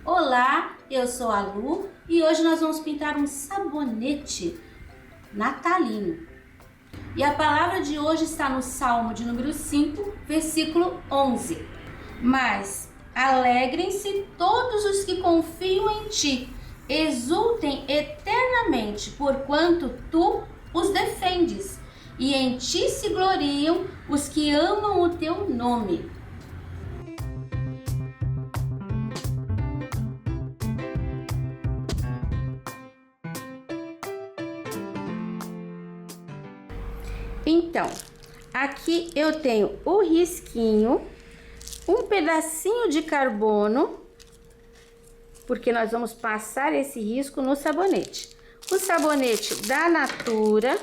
Olá, eu sou a Lu e hoje nós vamos pintar um sabonete natalino. E a palavra de hoje está no Salmo de número 5, versículo 11. Mas alegrem-se todos os que confiam em ti, exultem eternamente, porquanto tu os defendes, e em ti se gloriam os que amam o teu nome. Então, aqui eu tenho o risquinho, um pedacinho de carbono, porque nós vamos passar esse risco no sabonete. O sabonete da Natura.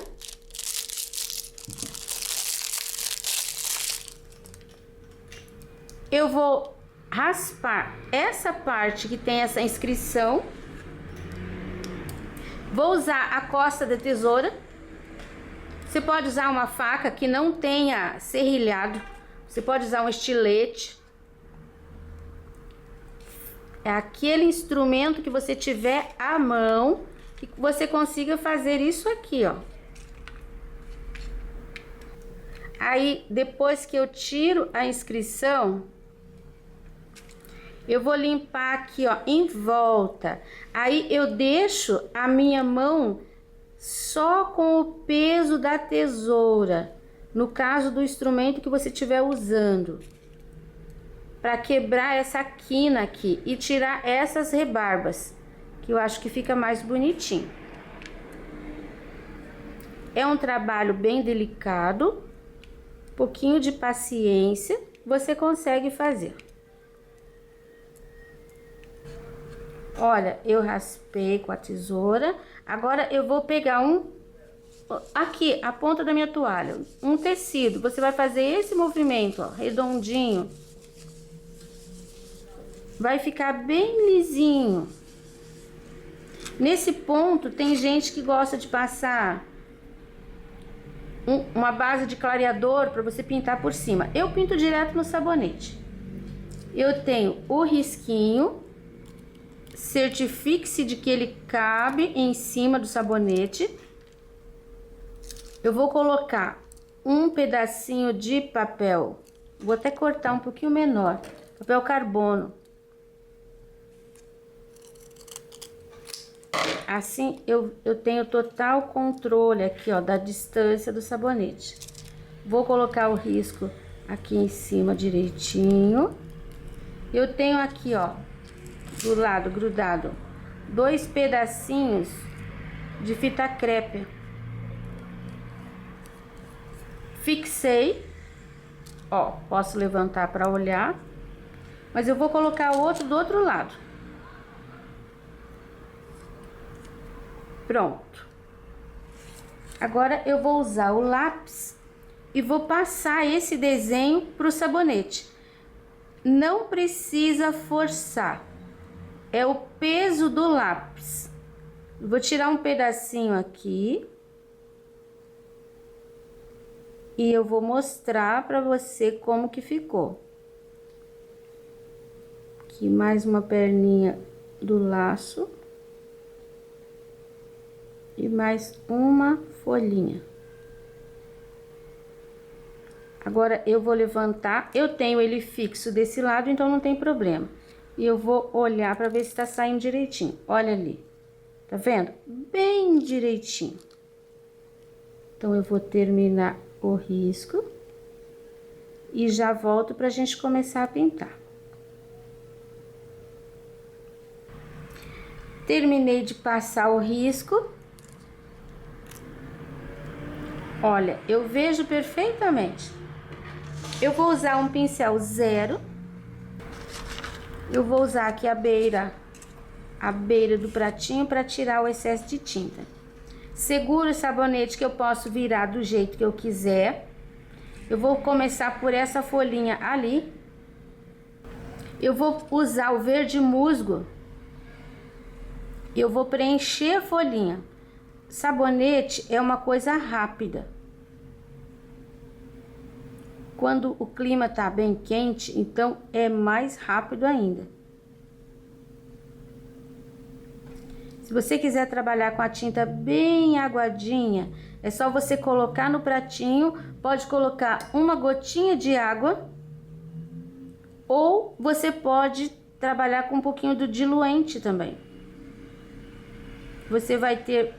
Eu vou raspar essa parte que tem essa inscrição. Vou usar a costa da tesoura. Você pode usar uma faca que não tenha serrilhado. Você pode usar um estilete. É aquele instrumento que você tiver à mão que você consiga fazer isso aqui, ó. Aí, depois que eu tiro a inscrição, eu vou limpar aqui, ó, em volta. Aí eu deixo a minha mão só com o peso da tesoura, no caso do instrumento que você estiver usando, para quebrar essa quina aqui e tirar essas rebarbas, que eu acho que fica mais bonitinho. É um trabalho bem delicado, pouquinho de paciência, você consegue fazer. Olha, eu raspei com a tesoura. Agora eu vou pegar aqui, a ponta da minha toalha, um tecido. Você vai fazer esse movimento, ó, redondinho. Vai ficar bem lisinho. Nesse ponto, tem gente que gosta de passar uma base de clareador para você pintar por cima. Eu pinto direto no sabonete. Eu tenho o risquinho. Certifique-se de que ele cabe em cima do sabonete. Eu vou colocar um pedacinho de papel, vou até cortar um pouquinho menor, papel carbono. Assim eu tenho total controle aqui, ó, da distância do sabonete. Vou colocar o risco aqui em cima direitinho. Eu tenho aqui, ó, do lado grudado, 2 pedacinhos de fita crepe. Fixei, ó, posso levantar para olhar, mas eu vou colocar o outro do outro lado. Pronto. Agora eu vou usar o lápis e vou passar esse desenho pro sabonete. Não precisa forçar. É o peso do lápis. Vou tirar um pedacinho aqui. E eu vou mostrar para você como que ficou. Aqui mais uma perninha do laço. E mais uma folhinha. Agora eu vou levantar. Eu tenho ele fixo desse lado, então não tem problema. E eu vou olhar para ver se tá saindo direitinho. Olha ali. Tá vendo? Bem direitinho. Então, eu vou terminar o risco. E já volto pra gente começar a pintar. Terminei de passar o risco. Olha, eu vejo perfeitamente. Eu vou usar um pincel 0. Eu vou usar aqui a beira do pratinho para tirar o excesso de tinta. Seguro o sabonete que eu posso virar do jeito que eu quiser. Eu vou começar por essa folhinha ali. Eu vou usar o verde musgo. Eu vou preencher a folhinha. Sabonete é uma coisa rápida. Quando o clima tá bem quente, então é mais rápido ainda. Se você quiser trabalhar com a tinta bem aguadinha, é só você colocar no pratinho, pode colocar uma gotinha de água, ou você pode trabalhar com um pouquinho do diluente também. Você vai ter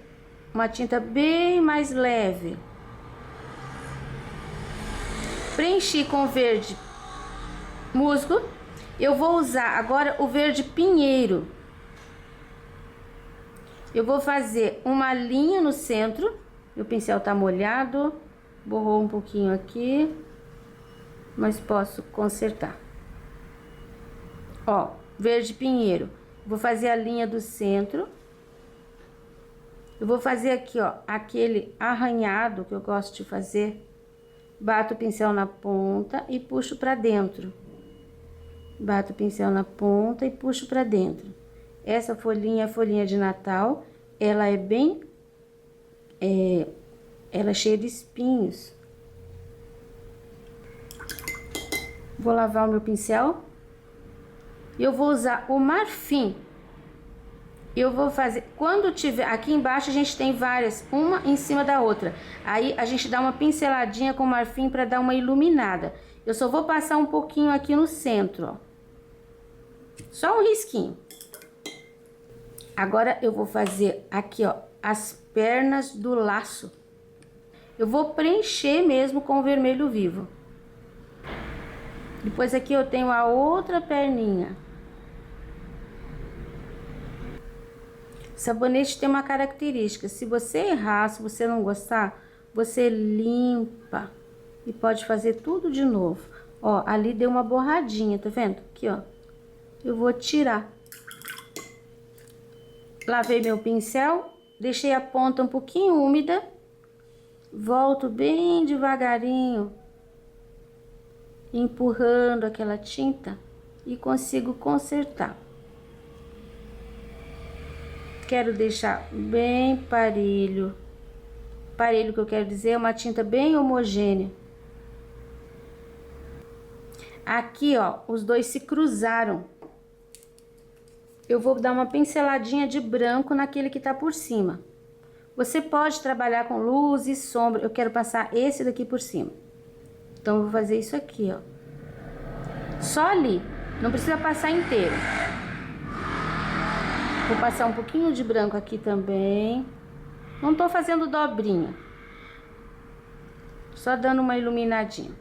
uma tinta bem mais leve. Preenchi com verde musgo. Eu vou usar agora o verde pinheiro. Eu vou fazer uma linha no centro. Meu pincel tá molhado, borrou um pouquinho aqui, mas posso consertar. Ó, verde pinheiro. Vou fazer a linha do centro. Eu vou fazer aqui, ó, aquele arranhado que eu gosto de fazer. Bato o pincel na ponta e puxo pra dentro. Bato o pincel na ponta e puxo pra dentro. Essa folhinha é a folhinha de Natal. Ela é bem... ela é cheia de espinhos. Vou lavar o meu pincel. Eu vou usar o marfim. Eu vou fazer... Quando tiver... Aqui embaixo a gente tem várias, uma em cima da outra. Aí a gente dá uma pinceladinha com o marfim para dar uma iluminada. Eu só vou passar um pouquinho aqui no centro, ó. Só um risquinho. Agora eu vou fazer aqui, ó, as pernas do laço. Eu vou preencher mesmo com o vermelho vivo. Depois aqui eu tenho a outra perninha. Sabonete tem uma característica, se você errar, se você não gostar, você limpa e pode fazer tudo de novo. Ó, ali deu uma borradinha, tá vendo? Aqui, ó. Eu vou tirar. Lavei meu pincel, deixei a ponta um pouquinho úmida. Volto bem devagarinho, empurrando aquela tinta e consigo consertar. Quero deixar bem parelho. Parelho que eu quero dizer é uma tinta bem homogênea. Aqui, ó, os dois se cruzaram. Eu vou dar uma pinceladinha de branco naquele que tá por cima. Você pode trabalhar com luz e sombra. Eu quero passar esse daqui por cima. Então, eu vou fazer isso aqui, ó. Só ali. Não precisa passar inteiro. Vou passar um pouquinho de branco aqui também. Não tô fazendo dobrinha. Só dando uma iluminadinha.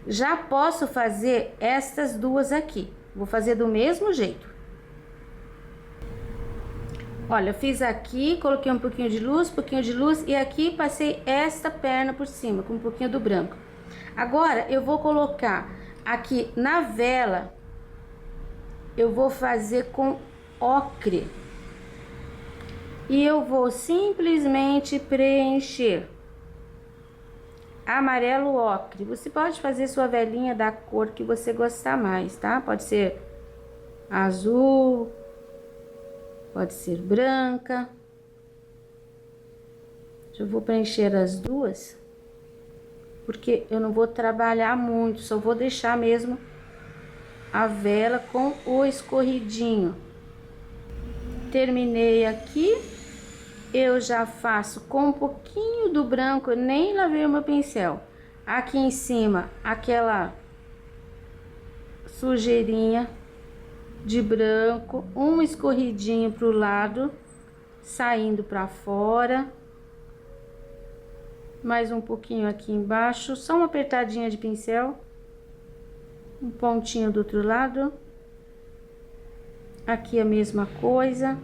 Já posso fazer estas duas aqui. Vou fazer do mesmo jeito. Olha, eu fiz aqui, coloquei um pouquinho de luz, e aqui passei esta perna por cima, com um pouquinho do branco. Agora, eu vou colocar aqui na vela, eu vou fazer com ocre. E eu vou simplesmente preencher. Amarelo ocre. Você pode fazer sua velinha da cor que você gostar mais, tá? Pode ser azul, pode ser branca. Eu vou preencher as duas, porque eu não vou trabalhar muito, só vou deixar mesmo a vela com o escorridinho. Terminei aqui, eu já faço com um pouquinho do branco, nem lavei o meu pincel. Aqui em cima, aquela sujeirinha de branco, um escorridinho pro lado, saindo pra fora. Mais um pouquinho aqui embaixo, só uma apertadinha de pincel. Um pontinho do outro lado. Aqui a mesma coisa.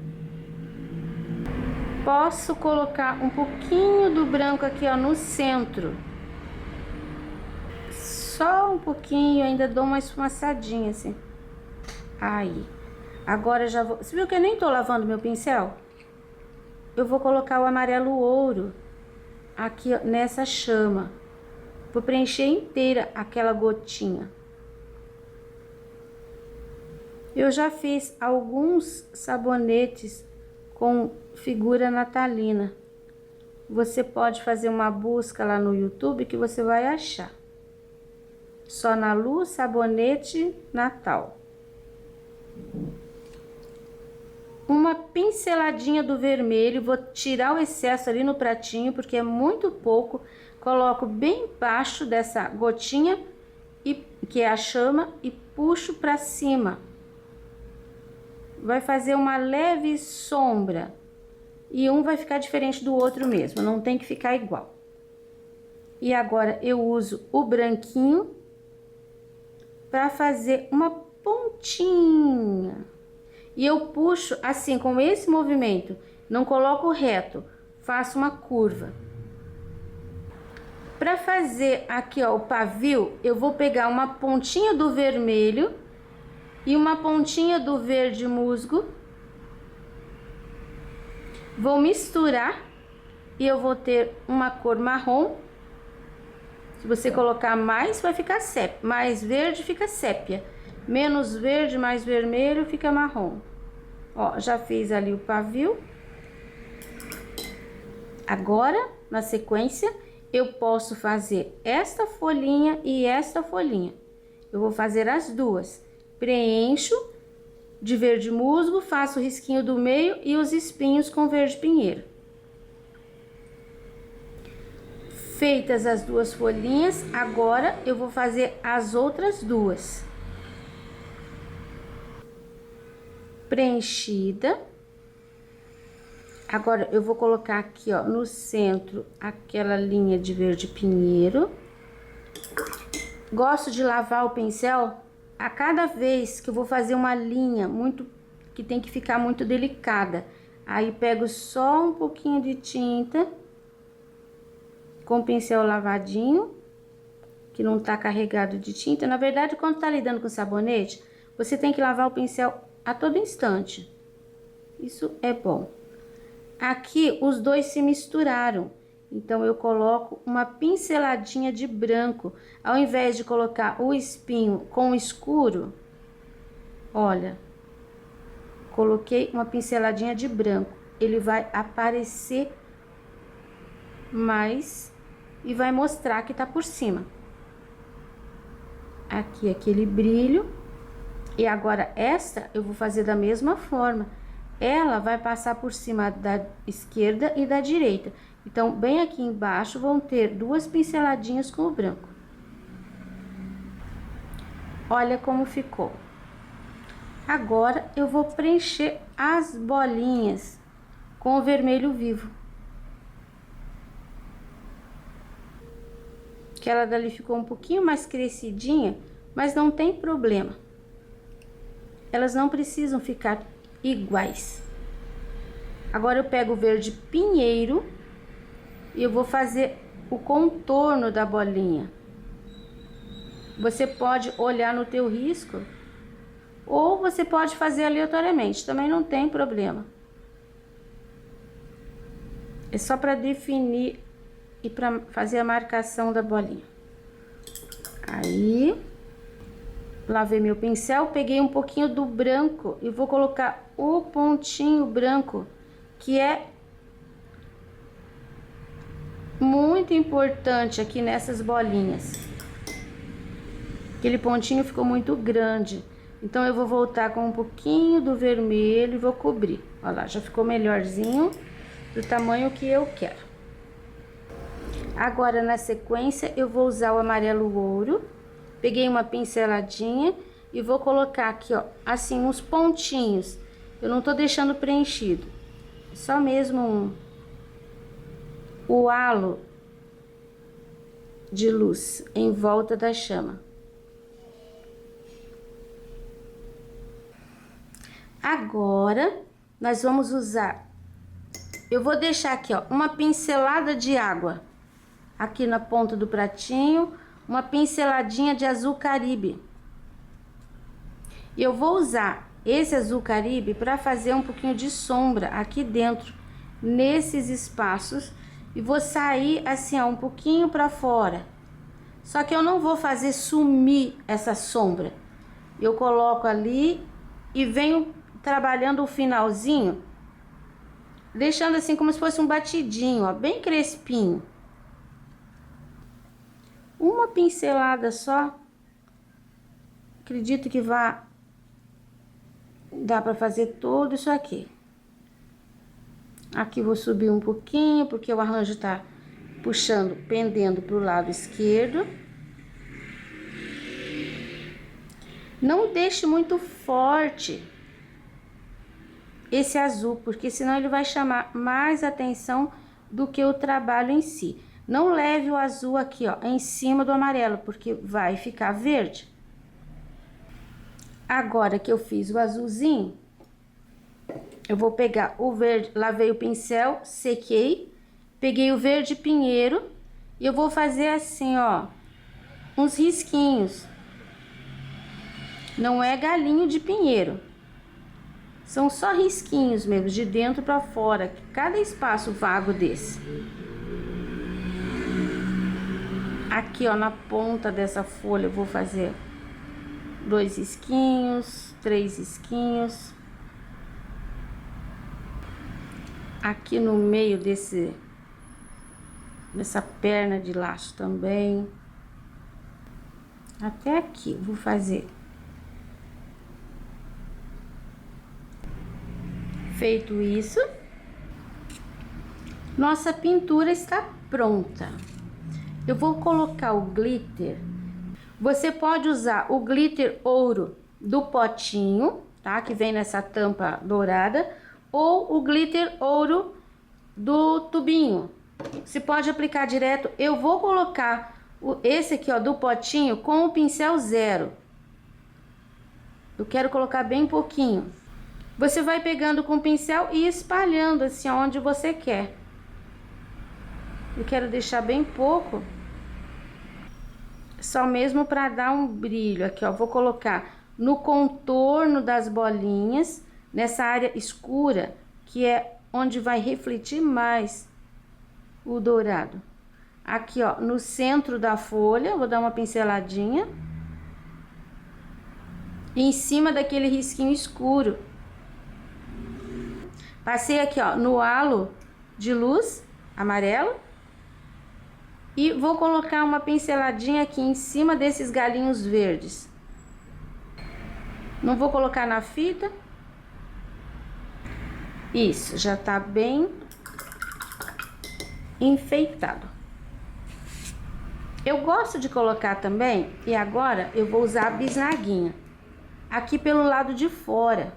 Posso colocar um pouquinho do branco aqui, ó, no centro. Só um pouquinho, ainda dou uma esfumaçadinha assim. Aí. Agora já vou... Você viu que eu nem tô lavando meu pincel? Eu vou colocar o amarelo ouro aqui, ó, nessa chama. Vou preencher inteira aquela gotinha. Eu já fiz alguns sabonetes com figura natalina. Você pode fazer uma busca lá no YouTube que você vai achar. Só na Luz Sabonete Natal. uma pinceladinha do vermelho, vou tirar o excesso ali no pratinho, porque é muito pouco. Coloco bem embaixo dessa gotinha, que é a chama, e puxo pra cima. Vai fazer uma leve sombra. E um vai ficar diferente do outro mesmo, não tem que ficar igual. E agora eu uso o branquinho para fazer uma pontinha. E eu puxo assim, com esse movimento, não coloco reto, faço uma curva. Para fazer aqui, ó, o pavio, eu vou pegar uma pontinha do vermelho e uma pontinha do verde musgo. Vou misturar e eu vou ter uma cor marrom. Se você colocar mais, vai ficar sépia. Mais verde fica sépia. Menos verde, mais vermelho, fica marrom. Ó, já fiz ali o pavio. Agora, na sequência, eu posso fazer esta folhinha e esta folhinha. Eu vou fazer as duas. Preencho de verde musgo, faço o risquinho do meio e os espinhos com verde pinheiro. Feitas as duas folhinhas, agora eu vou fazer as outras duas. Preenchida. Agora eu vou colocar aqui, ó, no centro, aquela linha de verde pinheiro. Gosto de lavar o pincel a cada vez que eu vou fazer uma linha que tem que ficar muito delicada. Aí pego só um pouquinho de tinta com o pincel lavadinho, que não tá carregado de tinta. Na verdade, quando tá lidando com sabonete, você tem que lavar o pincel a todo instante. Isso é bom. Aqui os dois se misturaram, então eu coloco uma pinceladinha de branco. Ao invés de colocar o espinho com o escuro, olha, coloquei uma pinceladinha de branco. Ele vai aparecer mais e vai mostrar que tá por cima. Aqui aquele brilho. E agora esta eu vou fazer da mesma forma. Ela vai passar por cima da esquerda e da direita. Então, bem aqui embaixo vão ter duas pinceladinhas com o branco. Olha como ficou. Agora eu vou preencher as bolinhas com o vermelho vivo. Que ela dali ficou um pouquinho mais crescidinha, mas não tem problema. Elas não precisam ficar iguais. Agora eu pego o verde pinheiro e eu vou fazer o contorno da bolinha. Você pode olhar no teu risco ou você pode fazer aleatoriamente, também não tem problema. É só para definir e para fazer a marcação da bolinha. Aí, lavei meu pincel, peguei um pouquinho do branco e vou colocar o pontinho branco, que é muito importante aqui nessas bolinhas. Aquele pontinho ficou muito grande, então eu vou voltar com um pouquinho do vermelho e vou cobrir. Olha lá, já ficou melhorzinho, do tamanho que eu quero. Agora, na sequência, eu vou usar o amarelo ouro. Peguei uma pinceladinha e vou colocar aqui, ó, assim, uns pontinhos. Eu não tô deixando preenchido, só mesmo o halo de luz em volta da chama. Agora, nós vamos usar... Eu vou deixar aqui, ó, uma pincelada de água aqui na ponta do pratinho, uma pinceladinha de azul caribe. E eu vou usar esse azul caribe para fazer um pouquinho de sombra aqui dentro, nesses espaços, e vou sair assim, ó, um pouquinho para fora. Só que eu não vou fazer sumir essa sombra. Eu coloco ali e venho trabalhando o finalzinho, deixando assim como se fosse um batidinho, ó, bem crespinho. Uma pincelada só, acredito que dá para fazer tudo isso aqui. Aqui vou subir um pouquinho, porque o arranjo tá puxando, pendendo pro lado esquerdo. Não deixe muito forte esse azul, porque senão ele vai chamar mais atenção do que o trabalho em si. Não leve o azul aqui, ó, em cima do amarelo, porque vai ficar verde. Agora que eu fiz o azulzinho, eu vou pegar o verde, lavei o pincel, sequei, peguei o verde pinheiro e eu vou fazer assim, ó, uns risquinhos. Não é galinho de pinheiro. São só risquinhos mesmo, de dentro para fora, cada espaço vago desse. Aqui, ó, na ponta dessa folha eu vou fazer 2 risquinhos, 3 risquinhos. Aqui no meio dessa perna de laço também. Até aqui, vou fazer. Feito isso, nossa pintura está pronta. Eu vou colocar o glitter. Você pode usar o glitter ouro do potinho, tá? Que vem nessa tampa dourada, ou o glitter ouro do tubinho. Você pode aplicar direto. Eu vou colocar esse aqui, ó, do potinho com o pincel 0. Eu quero colocar bem pouquinho. Você vai pegando com o pincel e espalhando assim onde você quer. Eu quero deixar bem pouco, só mesmo para dar um brilho. Aqui, ó, vou colocar no contorno das bolinhas, nessa área escura, que é onde vai refletir mais o dourado. Aqui, ó, no centro da folha, vou dar uma pinceladinha. E em cima daquele risquinho escuro. Passei aqui, ó, no halo de luz amarelo. E vou colocar uma pinceladinha aqui em cima desses galinhos verdes. Não vou colocar na fita. Isso, já tá bem enfeitado. Eu gosto de colocar também, e agora eu vou usar a bisnaguinha. Aqui pelo lado de fora.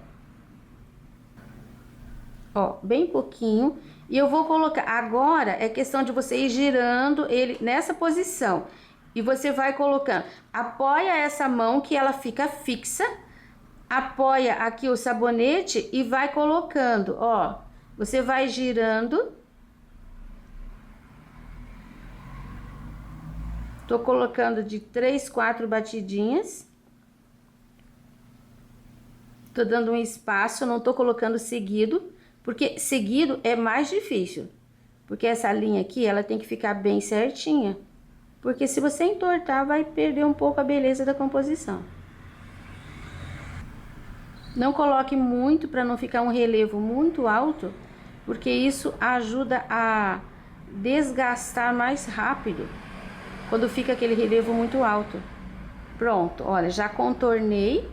Ó, bem pouquinho. E eu vou colocar, agora é questão de você ir girando ele nessa posição. E você vai colocando, apoia essa mão que ela fica fixa. Apoia aqui o sabonete e vai colocando, ó. Você vai girando. Tô colocando de 3, 4 batidinhas. Tô dando um espaço, não tô colocando seguido. Porque seguido é mais difícil. Porque essa linha aqui, ela tem que ficar bem certinha. Porque se você entortar, vai perder um pouco a beleza da composição. Não coloque muito para não ficar um relevo muito alto. Porque isso ajuda a desgastar mais rápido. Quando fica aquele relevo muito alto. Pronto, olha, já contornei.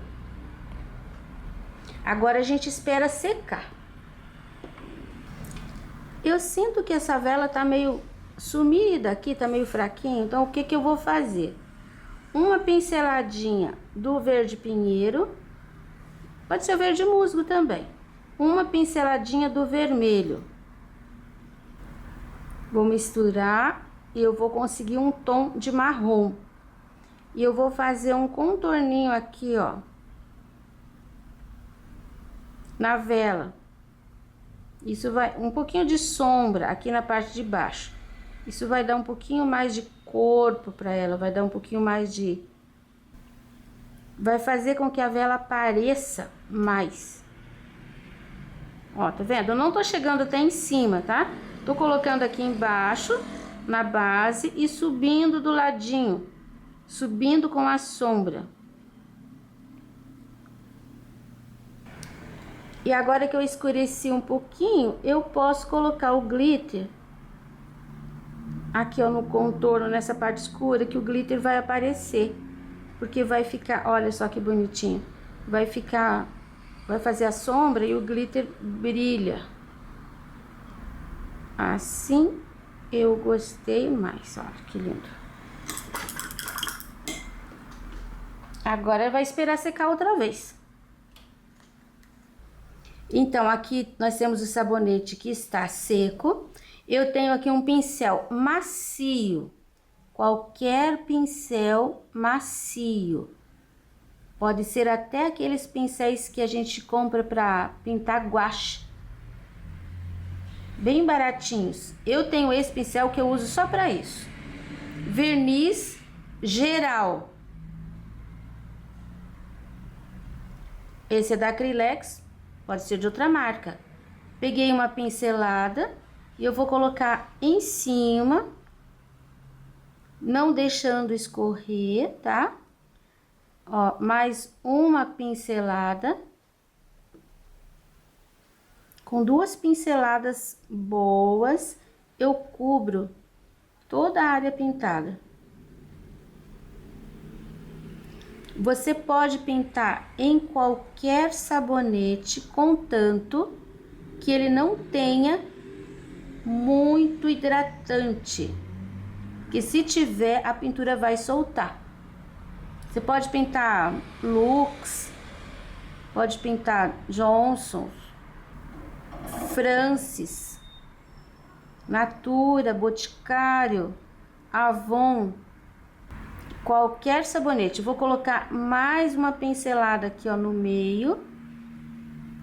Agora a gente espera secar. Eu sinto que essa vela tá meio sumida aqui, tá meio fraquinha. Então, o que que eu vou fazer? Uma pinceladinha do verde pinheiro. Pode ser verde musgo também. Uma pinceladinha do vermelho. Vou misturar e eu vou conseguir um tom de marrom. E eu vou fazer um contorninho aqui, ó. Na vela. Isso vai, um pouquinho de sombra aqui na parte de baixo. Isso vai dar um pouquinho mais de corpo para ela, vai dar um pouquinho mais de... Vai fazer com que a vela apareça mais. Ó, tá vendo? Eu não tô chegando até em cima, tá? Tô colocando aqui embaixo, na base e subindo do ladinho. Subindo com a sombra. E agora que eu escureci um pouquinho, eu posso colocar o glitter aqui, ó, no contorno, nessa parte escura, que o glitter vai aparecer. Porque vai ficar, olha só que bonitinho. Vai ficar, vai fazer a sombra e o glitter brilha. Assim eu gostei mais, olha que lindo. Agora vai esperar secar outra vez. Então, aqui nós temos o sabonete que está seco. Eu tenho aqui um pincel macio, qualquer pincel macio. Pode ser até aqueles pincéis que a gente compra para pintar guache. Bem baratinhos. Eu tenho esse pincel que eu uso só para isso. Verniz geral. Esse é da Acrylex, pode ser de outra marca. Peguei uma pincelada e eu vou colocar em cima, não deixando escorrer, tá? Ó, mais uma pincelada. Com 2 pinceladas boas, eu cubro toda a área pintada. Você pode pintar em qualquer sabonete, contanto que ele não tenha muito hidratante, que se tiver, a pintura vai soltar. Você pode pintar Lux, pode pintar Johnson, Francis, Natura, Boticário, Avon, qualquer sabonete. Vou colocar mais uma pincelada aqui, ó, no meio,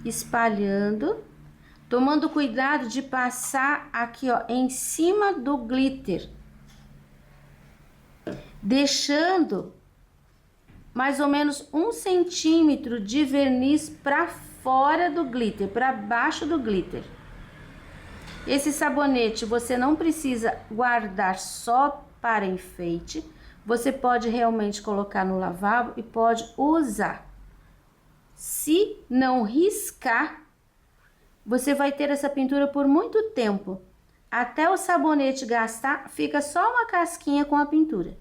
espalhando, tomando cuidado de passar aqui, ó, em cima do glitter, deixando mais ou menos 1 centímetro de verniz para fora do glitter, para baixo do glitter. Esse sabonete você não precisa guardar só para enfeite. Você pode realmente colocar no lavabo e pode usar. Se não riscar, você vai ter essa pintura por muito tempo. Até o sabonete gastar, fica só uma casquinha com a pintura.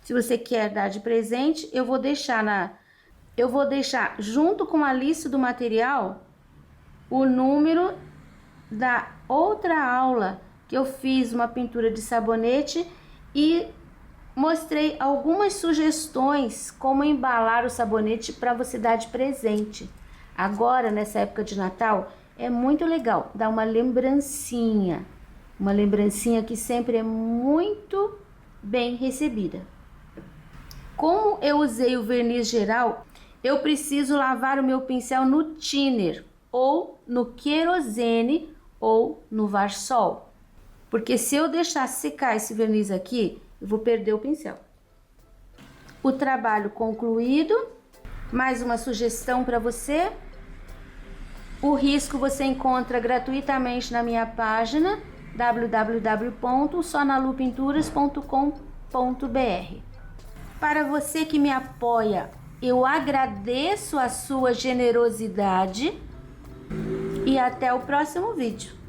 Se você quer dar de presente, eu vou deixar junto com a lista do material o número da outra aula que eu fiz uma pintura de sabonete e mostrei algumas sugestões como embalar o sabonete para você dar de presente. Agora, nessa época de Natal, é muito legal dar uma lembrancinha que sempre é muito bem recebida. Como eu usei o verniz geral, eu preciso lavar o meu pincel no thinner, ou no querosene, ou no Varsol. Porque se eu deixar secar esse verniz aqui, eu vou perder o pincel. O trabalho concluído. Mais uma sugestão para você. O risco você encontra gratuitamente na minha página www.sonalupinturas.com.br. Para você que me apoia, eu agradeço a sua generosidade e até o próximo vídeo.